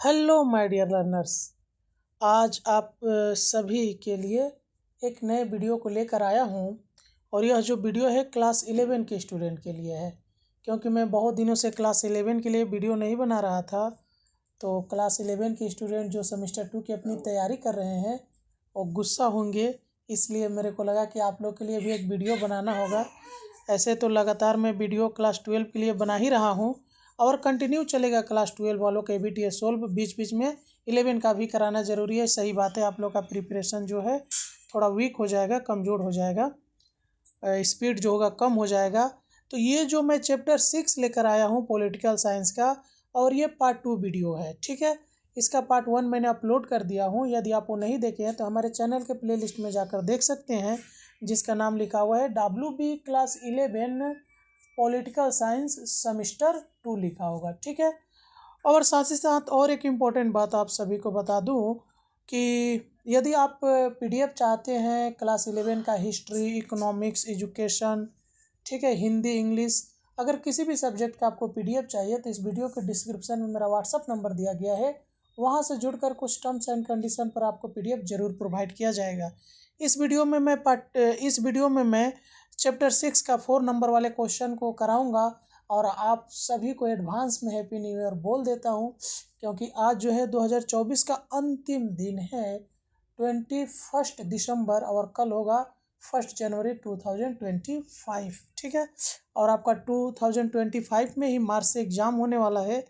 Hello my dear learners. आज आप सभी के लिए एक नए वीडियो को लेकर आया हूँ और यह जो वीडियो है क्लास 11 के स्टूडेंट के लिए है, क्योंकि मैं बहुत दिनों से क्लास 11 के लिए वीडियो नहीं बना रहा था। तो क्लास 11 के स्टूडेंट जो सेमेस्टर 2 की अपनी तैयारी कर रहे हैं वो गुस्सा होंगे, इसलिए मेरे को लगा कि आप लोग के लिए भी एक वीडियो बनाना होगा। ऐसे तो लगातार मैं वीडियो क्लास 12 के लिए बना ही रहा हूँ और कंटिन्यू चलेगा क्लास 12 वालों का ABTS सोल्व, बीच बीच में 11 का भी कराना ज़रूरी है। सही बात है, आप लोग का प्रिपरेशन जो है थोड़ा वीक हो जाएगा, कमज़ोर हो जाएगा, स्पीड जो होगा कम हो जाएगा। तो ये जो मैं चैप्टर 6 लेकर आया हूँ पॉलिटिकल साइंस का, और ये पार्ट 2 वीडियो है, ठीक है। इसका पार्ट 1 मैंने अपलोड कर दिया हूँ, यदि आप वो नहीं देखे हैं तो हमारे चैनल के प्लेलिस्ट में जाकर देख सकते हैं, जिसका नाम लिखा हुआ है WB class 11 political science semester 2 लिखा होगा, ठीक है। और साथ ही साथ और एक इम्पॉर्टेंट बात आप सभी को बता दूं कि यदि आप PDF चाहते हैं क्लास 11 का हिस्ट्री, इकोनॉमिक्स, एजुकेशन, ठीक है, हिंदी, इंग्लिश, अगर किसी भी सब्जेक्ट का आपको PDF चाहिए तो इस वीडियो के डिस्क्रिप्शन में मेरा WhatsApp नंबर दिया गया है, वहां से जुड़कर कुछ टर्म्स एंड कंडीशन पर आपको PDF जरूर प्रोवाइड किया जाएगा। इस वीडियो में मैं चैप्टर 6 का 4 नंबर वाले क्वेश्चन को कराऊंगा और आप सभी को एडवांस में हैप्पी न्यू ईयर बोल देता हूं, क्योंकि आज जो है 2024 का अंतिम दिन है, 21 दिसंबर, और कल होगा 1 जनवरी 2025, ठीक है। और आपका 2025 में ही मार्च से एग्ज़ाम होने वाला है।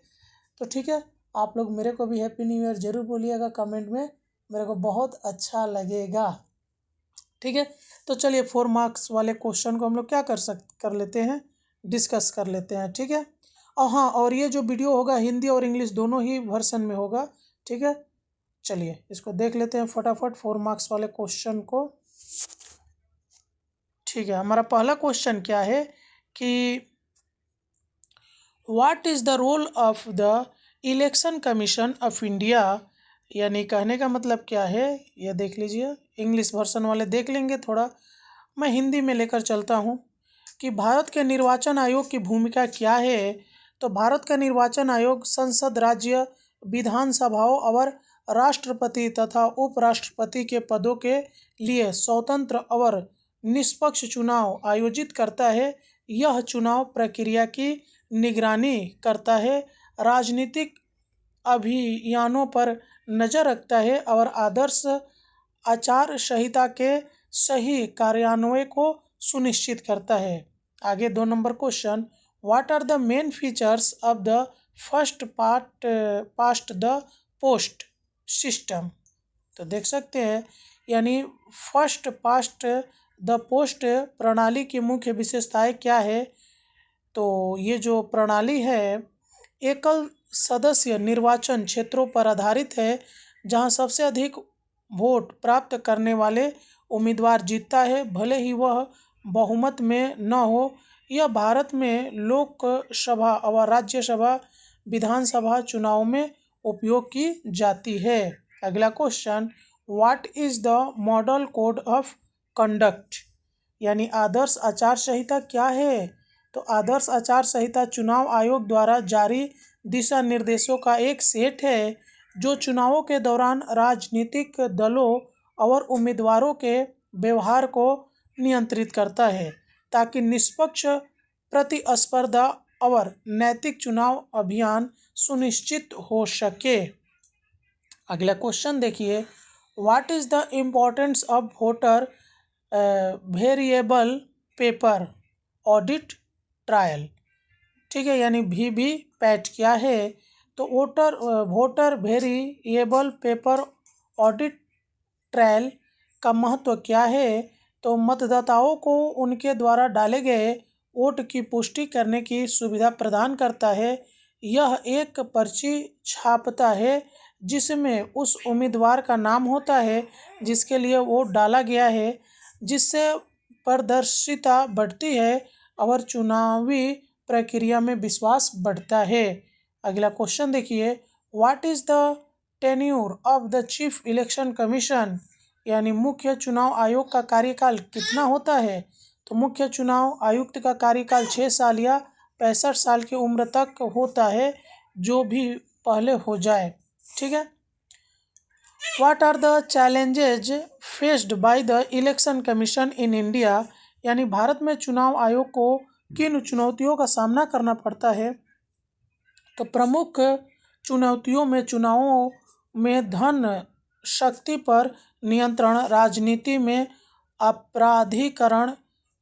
तो ठीक है, आप लोग मेरे को भी हैप्पी न्यू ईयर ज़रूर बोलिएगा कमेंट में, मेरे को बहुत अच्छा लगेगा, ठीक है। तो चलिए 4 मार्क्स वाले क्वेश्चन को हम लोग क्या कर लेते हैं, डिस्कस कर लेते हैं, ठीक है। और हाँ, और ये जो वीडियो होगा हिंदी और इंग्लिश दोनों ही वर्सन में होगा, ठीक है। चलिए इसको देख लेते हैं फटाफट 4 मार्क्स वाले क्वेश्चन को, ठीक है। हमारा पहला क्वेश्चन क्या है कि what is the role of the election commission of India, यानी कहने का मतलब क्या है यह देख लीजिए। इंग्लिश वर्सन वाले देख लेंगे, थोड़ा मैं हिंदी में लेकर चलता हूँ कि भारत के निर्वाचन आयोग की भूमिका क्या है। तो भारत का निर्वाचन आयोग संसद, राज्य विधानसभाओं और राष्ट्रपति तथा उपराष्ट्रपति के पदों के लिए स्वतंत्र और निष्पक्ष चुनाव आयोजित करता है। यह चुनाव प्रक्रिया की निगरानी करता है, राजनीतिक अभियानों पर नज़र रखता है और आदर्श आचार संहिता के सही कार्यान्वयन को सुनिश्चित करता है। आगे 2 number question, what are the main features of the first past the post system. तो देख सकते हैं, यानी फर्स्ट पास्ट द पोस्ट प्रणाली की मुख्य विशेषताएं क्या है। तो ये जो प्रणाली है एकल सदस्य निर्वाचन क्षेत्रों पर आधारित है, जहां सबसे अधिक वोट प्राप्त करने वाले उम्मीदवार जीतता है, भले ही वह बहुमत में न हो। यह भारत में लोकसभा और राज्यसभा विधानसभा चुनाव में उपयोग की जाती है। अगला question, what is the model code of conduct, यानी आदर्श आचार संहिता क्या है। तो आदर्श आचार संहिता चुनाव आयोग द्वारा जारी दिशा निर्देशों का एक सेट है, जो चुनावों के दौरान राजनीतिक दलों और उम्मीदवारों के व्यवहार को नियंत्रित करता है, ताकि निष्पक्ष प्रतिस्पर्धा और नैतिक चुनाव अभियान सुनिश्चित हो सके। अगला क्वेश्चन देखिए, what is the importance of voter variable paper audit trial, ठीक है, यानी VVPAT क्या है। तो voter variable paper audit trial का महत्व क्या है। तो मतदाताओं को उनके द्वारा डाले गए वोट की पुष्टि करने की सुविधा प्रदान करता है। यह एक पर्ची छापता है जिसमें उस उम्मीदवार का नाम होता है जिसके लिए वोट डाला गया है, जिससे पारदर्शिता बढ़ती है और चुनावी प्रक्रिया में विश्वास बढ़ता है। अगला क्वेश्चन देखिए, what is the tenure of the chief election commission, यानी मुख्य चुनाव आयोग का कार्यकाल कितना होता है। तो मुख्य चुनाव आयुक्त का कार्यकाल 6 साल या 65 साल की उम्र तक होता है, जो भी पहले हो जाए। ठीक है। What are the challenges faced by the election commission in India, यानी भारत में चुनाव आयोग को किन चुनौतियों का सामना करना पड़ता है। तो प्रमुख चुनौतियों में चुनावों में धन शक्ति पर नियंत्रण, राजनीति में अपराधीकरण,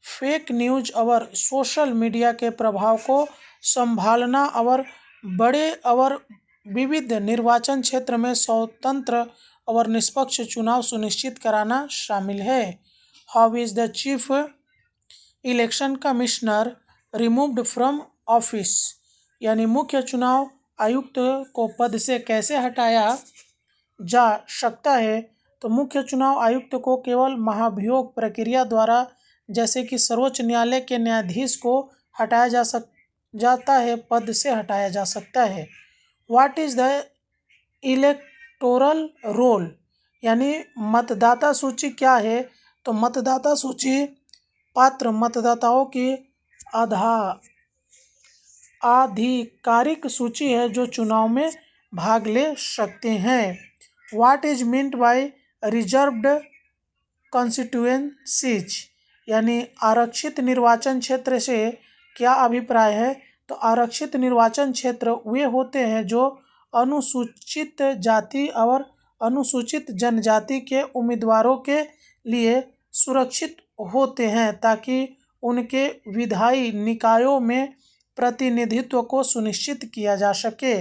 फेक न्यूज और सोशल मीडिया के प्रभाव को संभालना और बड़े और विविध निर्वाचन क्षेत्र में स्वतंत्र और निष्पक्ष चुनाव सुनिश्चित कराना शामिल है। How is the chief election commissioner removed from office, यानी मुख्य चुनाव आयुक्त को पद से कैसे हटाया जा सकता है। तो मुख्य चुनाव आयुक्त को केवल महाभियोग प्रक्रिया द्वारा, जैसे कि सर्वोच्च न्यायालय के न्यायाधीश को हटाया जाता है, पद से हटाया जा सकता है। What is the electoral roll, यानी मतदाता सूची क्या है। तो मतदाता सूची पात्र मतदाताओं की आधिकारिक सूची है जो चुनाव में भाग ले सकते हैं। What is meant by reserved constituencies, यानी आरक्षित निर्वाचन क्षेत्र से क्या अभिप्राय है। तो आरक्षित निर्वाचन क्षेत्र वे होते हैं जो अनुसूचित जाति और अनुसूचित जनजाति के उम्मीदवारों के लिए सुरक्षित होते हैं ताकि उनके विधायी निकायों में प्रतिनिधित्व को सुनिश्चित किया जा सके।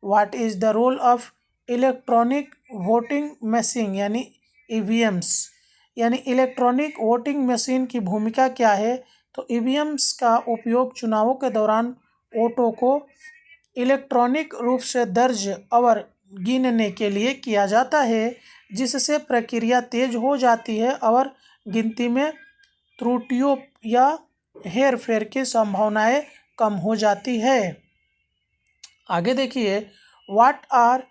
What is the role of electronic voting machine, यानी ईवीएम्स, यानी इलेक्ट्रॉनिक वोटिंग मशीन की भूमिका क्या है। तो ईवीएम्स का उपयोग चुनावों के दौरान वोटों को इलेक्ट्रॉनिक रूप से दर्ज और गिनने के लिए किया जाता है, जिससे प्रक्रिया तेज हो जाती है और गिनती में त्रुटियों या हेरफेर की संभावनाएं कम हो जाती है। आगे देखिए, व्हाट आर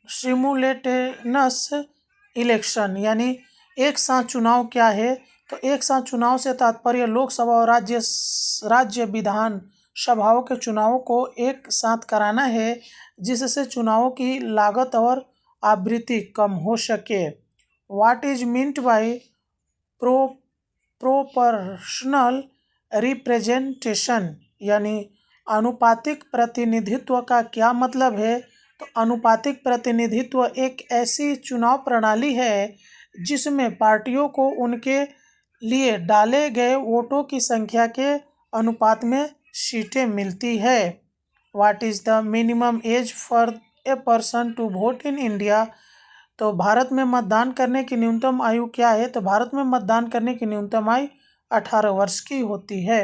सिमुलेटेनस इलेक्शन, यानी एक साथ चुनाव क्या है। तो एक साथ चुनाव से तात्पर्य लोकसभा और राज्य विधान सभाओं के चुनावों को एक साथ कराना है, जिससे चुनावों की लागत और आवृत्ति कम हो सके। What is meant by proportional representation, यानी आनुपातिक प्रतिनिधित्व का क्या मतलब है। तो आनुपातिक प्रतिनिधित्व एक ऐसी चुनाव प्रणाली है जिसमें पार्टियों को उनके लिए डाले गए वोटों की संख्या के अनुपात में सीटें मिलती है। What is the minimum age for a person to vote in India, तो भारत में मतदान करने की न्यूनतम आयु क्या है। तो भारत में मतदान करने की न्यूनतम आयु 18 वर्ष की होती है।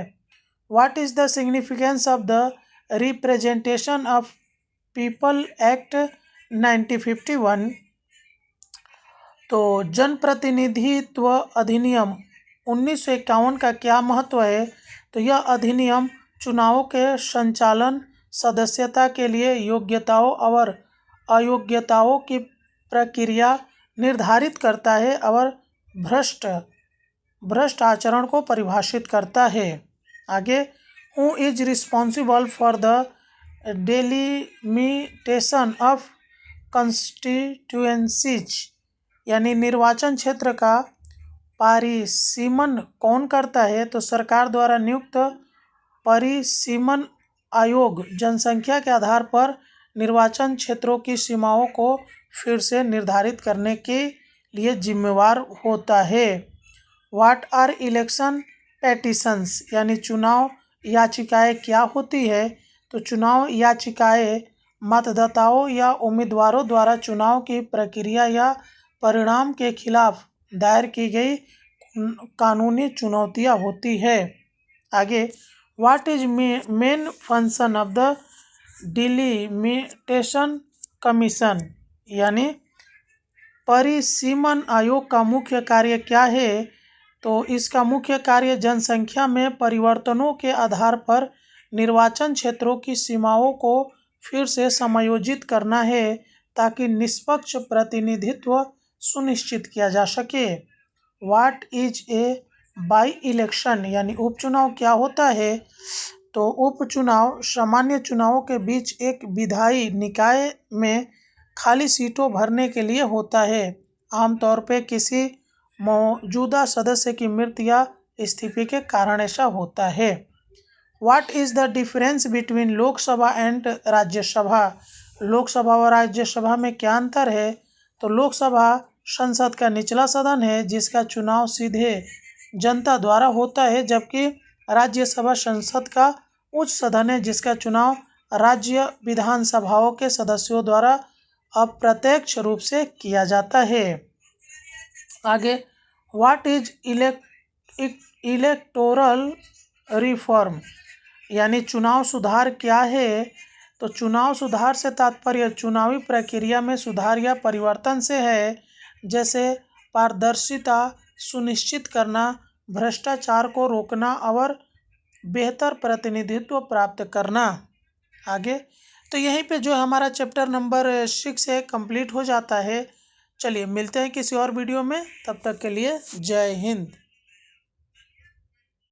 What is the significance of the representation of people act 1951, तो जनप्रतिनिधित्व अधिनियम 1951 का क्या महत्व है। तो यह अधिनियम चुनावों के संचालन, सदस्यता के लिए योग्यताओं और अयोग्यताओं की प्रक्रिया निर्धारित करता है और भ्रष्ट आचरण को परिभाषित करता है। आगे, who is responsible for the delimitation of constituencies, यानी निर्वाचन क्षेत्र का परिसीमन कौन करता है। तो सरकार द्वारा नियुक्त परिसीमन आयोग जनसंख्या के आधार पर निर्वाचन क्षेत्रों की सीमाओं को फिर से निर्धारित करने के लिए जिम्मेवार होता है। व्हाट आर इलेक्शन पेटिशंस, यानी चुनाव याचिकाएं क्या होती है। तो चुनाव याचिकाएं मतदाताओं या उम्मीदवारों द्वारा चुनाव की प्रक्रिया या परिणाम के खिलाफ दायर की गई कानूनी चुनौतियां होती है। आगे, what is main function of the delimitation commission, यानी परिसीमन आयोग का मुख्य कार्य क्या है। तो इसका मुख्य कार्य जनसंख्या में परिवर्तनों के आधार पर निर्वाचन क्षेत्रों की सीमाओं को फिर से समायोजित करना है ताकि निष्पक्ष प्रतिनिधित्व सुनिश्चित किया जा सके। What is a by election, यानी उपचुनाव क्या होता है। तो उपचुनाव सामान्य चुनावों के बीच एक विधायी निकाय में खाली सीटों भरने के लिए होता है। आमतौर पे किसी मौजूदा सदस्य की मृत्यु या इस्तीफे के कारण ऐसा होता है। What is the difference between Lok Sabha and Rajya Sabha? Lok Sabha और राज्यसभा में क्या अंतर है? तो लोकसभा संसद का निचला सदन है जिसका चुनाव सीधे जनता द्वारा होता है, जबकि राज्यसभा संसद का उच्च सदन है जिसका चुनाव राज्य विधानसभाओं के सदस्यों द्वारा अप्रत्यक्ष रूप से किया जाता है। आगे, व्हाट इज इलेक्टोरल रिफॉर्म यानी चुनाव सुधार क्या है? तो चुनाव सुधार से तात्पर्य चुनावी प्रक्रिया में सुधार या परिवर्तन से है, जैसे पारदर्शिता सुनिश्चित करना, भ्रष्टाचार को रोकना और बेहतर प्रतिनिधित्व प्राप्त करना। आगे, तो यहीं पे जो हमारा चैप्टर नंबर 6 है कंप्लीट हो जाता है। चलिए मिलते हैं किसी और वीडियो में, तब तक के लिए जय हिंद।